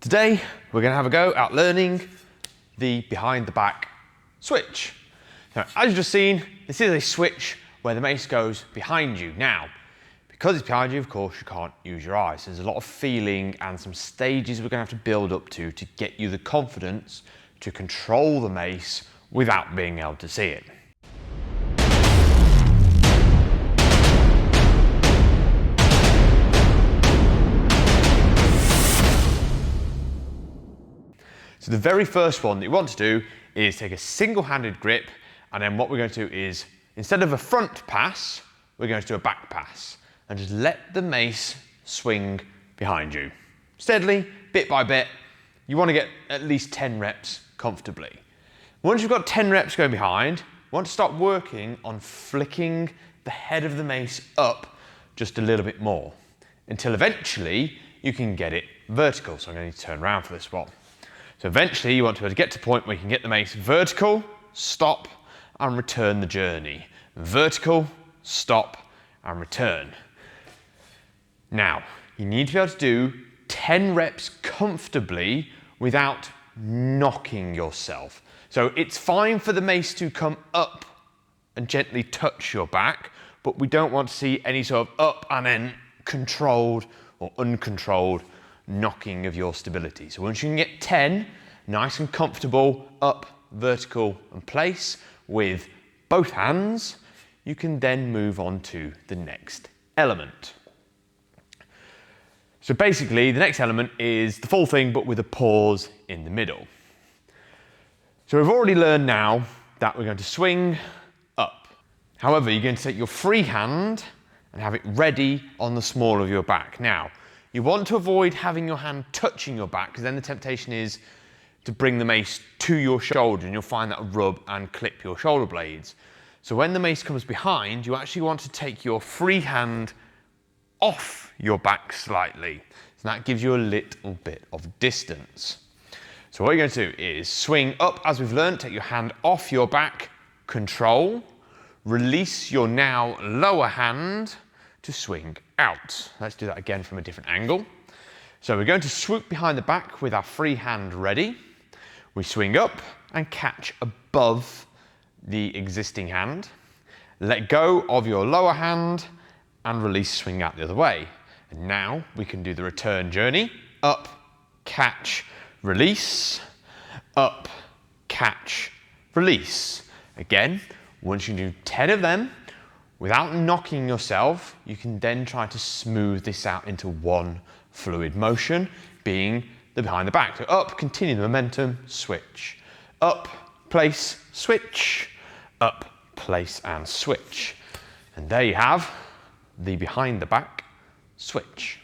Today, we're going to have a go at learning the behind the back switch. Now, as you've just seen, this is a switch where the mace goes behind you. Now, because it's behind you, of course, you can't use your eyes. There's a lot of feeling and some stages we're going to have to build up to get you the confidence to control the mace without being able to see it. So the very first one that you want to do is take a single-handed grip, and then what we're going to do is, instead of a front pass, we're going to do a back pass, and just let the mace swing behind you. Steadily, bit by bit, you want to get at least 10 reps comfortably. Once you've got 10 reps going behind, you want to start working on flicking the head of the mace up just a little bit more, until eventually you can get it vertical. So I'm going to need to turn around for this one. So eventually you want to be able to get to a point where you can get the mace vertical, stop, and return the journey. Vertical, stop, and return. Now, you need to be able to do 10 reps comfortably without knocking yourself. So it's fine for the mace to come up and gently touch your back, but we don't want to see any sort of up and then controlled or uncontrolled knocking of your stability. So once you can get 10, nice and comfortable, up, vertical, and place with both hands, you can then move on to the next element. So basically, the next element is the full thing, but with a pause in the middle. So we've already learned now that we're going to swing up. However, you're going to take your free hand and have it ready on the small of your back. Now, you want to avoid having your hand touching your back, because then the temptation is to bring the mace to your shoulder, and you'll find that rub and clip your shoulder blades. So when the mace comes behind, you actually want to take your free hand off your back slightly. So that gives you a little bit of distance. So what you're going to do is swing up, as we've learned, take your hand off your back, control, release your now lower hand to swing out. Let's do that again from a different angle. So we're going to swoop behind the back with our free hand ready. We swing up and catch above the existing hand. Let go of your lower hand and release, swing out the other way. And now we can do the return journey. Up, catch, release. Up, catch, release. Again, once you do 10 of them, without knocking yourself, you can then try to smooth this out into one fluid motion, being the behind the back. So up, continue the momentum, switch. Up, place, switch. Up, place, and switch. And there you have the behind the back switch.